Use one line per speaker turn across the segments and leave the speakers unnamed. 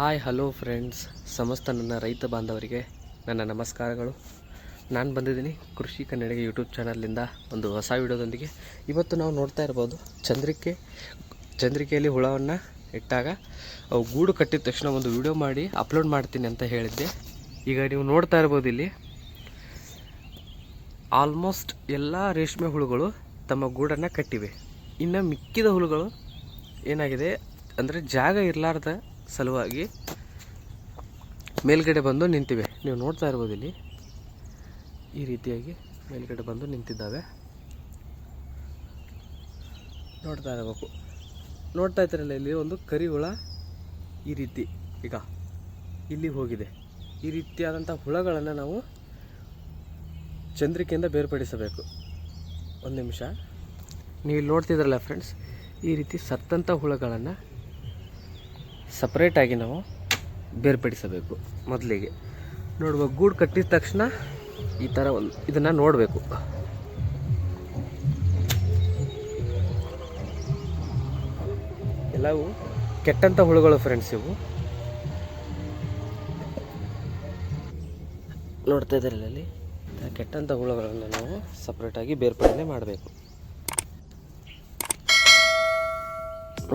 Hi hello friends, ಸಮಸ್ತ ನನ್ನ ರೈತ ಬಾಂಧವರಿಗೆ ನನ್ನ ನಮಸ್ಕಾರಗಳು. ನಾನು ಬಂದಿದ್ದೀನಿ ಕೃಷಿ ಕನ್ನಡಿಗ ಯೂಟ್ಯೂಬ್ ಚಾನಲ್ನಿಂದ ಒಂದು ಹೊಸ ವಿಡಿಯೋದೊಂದಿಗೆ. ಇವತ್ತು ನಾವು ನೋಡ್ತಾ ಇರ್ಬೋದು ಚಂದ್ರಿಕೆಯಲ್ಲಿ ಹುಳವನ್ನು ಇಟ್ಟಾಗ ಅವು ಗೂಡು ಕಟ್ಟಿದ ತಕ್ಷಣ ಒಂದು ವಿಡಿಯೋ ಮಾಡಿ ಅಪ್ಲೋಡ್ ಮಾಡ್ತೀನಿ ಅಂತ ಹೇಳಿದ್ದೆ. ಈಗ ನೀವು ನೋಡ್ತಾ ಇರ್ಬೋದು, ಇಲ್ಲಿ ಆಲ್ಮೋಸ್ಟ್ ಎಲ್ಲ ರೇಷ್ಮೆ ಹುಳುಗಳು ತಮ್ಮ ಗೂಡನ್ನು ಕಟ್ಟಿವೆ. ಇನ್ನು ಮಿಕ್ಕಿದ ಹುಳುಗಳು ಏನಾಗಿದೆ ಅಂದರೆ ಜಾಗ ಇರಲಾರ್ದ ಸಲುವಾಗಿ ಮೇಲ್ಗಡೆ ಬಂದು ನಿಂತಿವೆ. ನೀವು ನೋಡ್ತಾ ಇರ್ಬೋದು, ಇಲ್ಲಿ ಈ ರೀತಿಯಾಗಿ ಮೇಲ್ಗಡೆ ಬಂದು ನಿಂತಿದ್ದಾವೆ. ನೋಡ್ತಾ ಇರಬೇಕು. ನೋಡ್ತಾ ಇರ್ತಾರಲ್ಲ, ಇಲ್ಲಿ ಒಂದು ಕರಿ ಹುಳ ಈ ರೀತಿ ಈಗ ಇಲ್ಲಿ ಹೋಗಿದೆ. ಈ ರೀತಿಯಾದಂಥ ಹುಳಗಳನ್ನು ನಾವು ಚಂದ್ರಿಕೆಯಿಂದ ಬೇರ್ಪಡಿಸಬೇಕು. ಒಂದು ನಿಮಿಷ. ನೀವು ಇಲ್ಲಿ ನೋಡ್ತಿದ್ರಲ್ಲ ಫ್ರೆಂಡ್ಸ್, ಈ ರೀತಿ ಸತ್ತಂಥ ಹುಳಗಳನ್ನು ಸಪ್ರೇಟಾಗಿ ನಾವು ಬೇರ್ಪಡಿಸಬೇಕು. ಮೊದಲಿಗೆ ನೋಡ್ಬೇಕು, ಗೂಡು ಕಟ್ಟಿದ ತಕ್ಷಣ ಈ ಥರ ಇದನ್ನು ನೋಡಬೇಕು. ಎಲ್ಲವೂ ಕೆಟ್ಟಂಥ ಹುಳುಗಳು ಫ್ರೆಂಡ್ಸ್. ಇವು ನೋಡ್ತಾ ಇದ್ದಾರೆ, ಅಲ್ಲಿ ಕೆಟ್ಟಂಥ ಹುಳುಗಳನ್ನು ನಾವು ಸಪ್ರೇಟಾಗಿ ಬೇರ್ಪಡನೆ ಮಾಡಬೇಕು.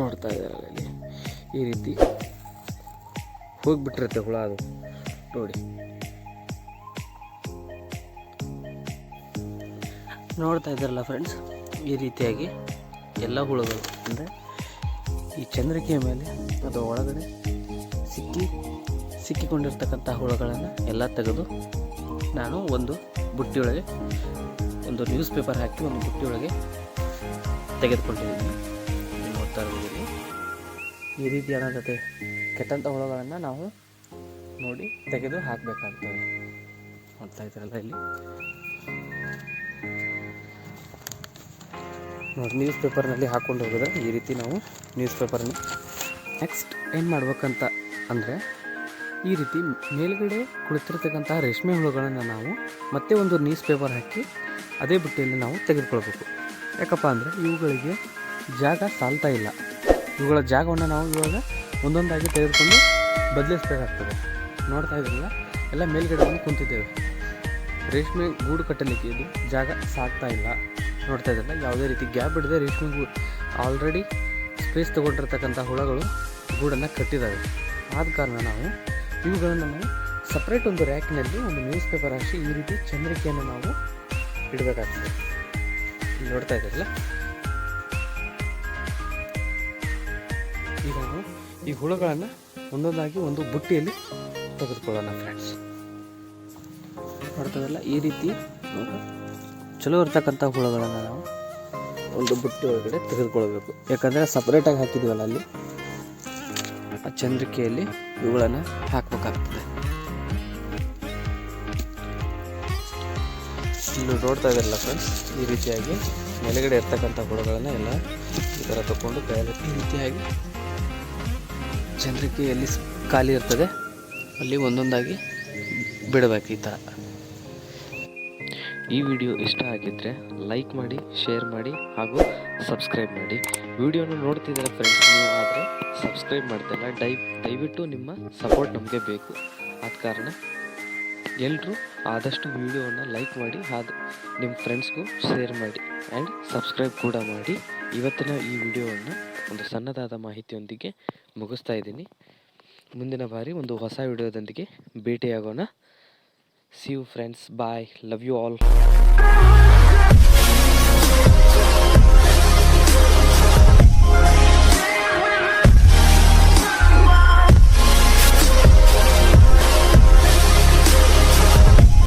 ನೋಡ್ತಾ ಇದ್ದಾರೆ, ಅಲ್ಲಿ ಈ ರೀತಿ ಹೋಗಿಬಿಟ್ಟಿರುತ್ತೆ ಹುಳ. ಅದು ನೋಡಿ, ನೋಡ್ತಾ ಇದ್ದಾರಲ್ಲ ಫ್ರೆಂಡ್ಸ್, ಈ ರೀತಿಯಾಗಿ ಎಲ್ಲ ಹುಳುಗಳು ಅಂದರೆ ಈ ಚಂದ್ರಿಕೆಯ ಮೇಲೆ ಅದು ಒಳಗಡೆ ಸಿಕ್ಕಿಕೊಂಡಿರ್ತಕ್ಕಂಥ ಹುಳುಗಳನ್ನು ಎಲ್ಲ ತೆಗೆದು ನಾನು ಒಂದು ಬುಟ್ಟಿಯೊಳಗೆ, ಒಂದು ನ್ಯೂಸ್ ಪೇಪರ್ ಹಾಕಿ ಒಂದು ಬುಟ್ಟಿಯೊಳಗೆ ತೆಗೆದುಕೊಂಡಿದ್ದೀನಿ. ನೋಡ್ತಾ ಇರ್ಬೋದು, ಈ ರೀತಿಯಾದಂಥ ಕೆಟ್ಟಂಥ ಹುಳುಗಳನ್ನು ನಾವು ನೋಡಿ ತೆಗೆದು ಹಾಕಬೇಕಾಗ್ತದೆ. ನೋಡ್ತಾ ಇದ್ದೀರಲ್ಲ, ಇಲ್ಲಿ ನೋಡಿ ನ್ಯೂಸ್ ಪೇಪರ್ನಲ್ಲಿ ಹಾಕ್ಕೊಂಡು ಹೋಗಿದ್ರೆ ಈ ರೀತಿ ನಾವು ನ್ಯೂಸ್ ಪೇಪರ್ನ ನೆಕ್ಸ್ಟ್ ಏನು ಮಾಡ್ಬೇಕಂತ ಅಂದರೆ, ಈ ರೀತಿ ಮೇಲ್ಗಡೆ ಕುಳಿತಿರ್ತಕ್ಕಂಥ ರೇಷ್ಮೆ ಹುಳುಗಳನ್ನು ನಾವು ಮತ್ತೆ ಒಂದು ನ್ಯೂಸ್ ಪೇಪರ್ ಹಾಕಿ ಅದೇ ಬುಟ್ಟಿಯಲ್ಲಿ ನಾವು ತೆಗೆದುಕೊಳ್ಬೇಕು. ಯಾಕಪ್ಪ ಅಂದರೆ ಇವುಗಳಿಗೆ ಜಾಗ ಸಾಲ್ತಾ ಇಲ್ಲ. ಇವುಗಳ ಜಾಗವನ್ನು ನಾವು ಇವಾಗ ಒಂದೊಂದಾಗಿ ತೆಗೆದುಕೊಂಡು ಬದಲಿಸಬೇಕಾಗ್ತದೆ. ನೋಡ್ತಾ ಇದ್ರಲ್ಲ, ಎಲ್ಲ ಮೇಲ್ಗಡೆ ಬಂದು ಕುಂತಿದ್ದೇವೆ. ರೇಷ್ಮೆ ಗೂಡು ಕಟ್ಟಲಿಕ್ಕೆ ಇದು ಜಾಗ ಸಾಕ್ತಾ ಇಲ್ಲ. ನೋಡ್ತಾ ಇದ್ರಲ್ಲ, ಯಾವುದೇ ರೀತಿ ಗ್ಯಾಪ್ ಬಿಡದೆ ರೇಷ್ಮೆ ಆಲ್ರೆಡಿ ಸ್ಪೇಸ್ ತೊಗೊಂಡಿರ್ತಕ್ಕಂಥ ಹುಳಗಳು ಗೂಡನ್ನು ಕಟ್ಟಿದ್ದಾವೆ. ಆದ ಕಾರಣ ನಾವು ಇವುಗಳನ್ನು ನಾವು ಸಪ್ರೇಟ್ ಒಂದು ರ್ಯಾಕ್ನಲ್ಲಿ ಒಂದು ನ್ಯೂಸ್ ಪೇಪರ್ ಹಾಕಿ ಈ ರೀತಿ ಚಂದ್ರಿಕೆಯನ್ನು ನಾವು ಇಡಬೇಕಾಗ್ತದೆ. ನೋಡ್ತಾ ಇದ್ದೀರಲ್ಲ, ಈಗ ನಾವು ಈ ಹುಳುಗಳನ್ನು ಒಂದೊಂದಾಗಿ ಒಂದು ಬುಟ್ಟಿಯಲ್ಲಿ ತೆಗೆದುಕೊಳ್ಳೋಣ ಫ್ರೆಂಡ್ಸ್. ನೋಡ್ತದಲ್ಲ, ಈ ರೀತಿ ಚಲೋ ಇರ್ತಕ್ಕಂಥ ಹುಳುಗಳನ್ನು ನಾವು ಒಂದು ಬುಟ್ಟಿ ಒಳಗಡೆ ತೆಗೆದುಕೊಳ್ಬೇಕು. ಯಾಕಂದರೆ ಸಪ್ರೇಟಾಗಿ ಹಾಕಿದ್ದೀವಲ್ಲ, ಅಲ್ಲಿ ಆ ಚಂದ್ರಿಕೆಯಲ್ಲಿ ಇವುಗಳನ್ನು ಹಾಕಬೇಕಾಗ್ತದೆ. ಇಲ್ಲಿ ನೋಡ್ತಾ ಇದ್ದಾರಲ್ಲ ಫ್ರೆಂಡ್ಸ್, ಈ ರೀತಿಯಾಗಿ ಮೇಲುಗಡೆ ಇರ್ತಕ್ಕಂಥ ಹುಳುಗಳನ್ನು ಎಲ್ಲ ಈ ಥರ ತಗೊಂಡು ಕೈಯಲ್ಲಿ ಈ ರೀತಿಯಾಗಿ ಚಂದ್ರಿಕೆ ಎಲ್ಲಿ ಖಾಲಿ ಇರ್ತದೆ ಅಲ್ಲಿ ಒಂದೊಂದಾಗಿ ಬಿಡಬೇಕು. ಈ ಥರ ಈ ವಿಡಿಯೋ ಇಷ್ಟ ಆಗಿದ್ದರೆ ಲೈಕ್ ಮಾಡಿ, ಶೇರ್ ಮಾಡಿ ಹಾಗೂ ಸಬ್ಸ್ಕ್ರೈಬ್ ಮಾಡಿ. ವಿಡಿಯೋನ ನೋಡ್ತಿದ್ದೀರ ಫ್ರೆಂಡ್ಸ್, ನೀವು ಆದರೆ ಸಬ್ಸ್ಕ್ರೈಬ್ ಮಾಡ್ತಿಲ್ಲ. ದಯವಿಟ್ಟು ನಿಮ್ಮ ಸಪೋರ್ಟ್ ನಮಗೆ ಬೇಕು. ಆದ ಕಾರಣ ಎಲ್ಲರೂ ಆದಷ್ಟು ವಿಡಿಯೋವನ್ನು ಲೈಕ್ ಮಾಡಿ, ಅದು ನಿಮ್ಮ ಫ್ರೆಂಡ್ಸ್ಗೂ ಶೇರ್ ಮಾಡಿ ಆ್ಯಂಡ್ ಸಬ್ಸ್ಕ್ರೈಬ್ ಕೂಡ ಮಾಡಿ. ಇವತ್ತಿನ ಈ ವಿಡಿಯೋವನ್ನು ಒಂದು ಸಣ್ಣದಾದ ಮಾಹಿತಿಯೊಂದಿಗೆ ಮುಗಿಸ್ತಾ ಇದ್ದೀನಿ. ಮುಂದಿನ ಬಾರಿ ಒಂದು ಹೊಸ ವಿಡಿಯೋದೊಂದಿಗೆ ಭೇಟಿಯಾಗೋಣ. See you friends, bye, love you all.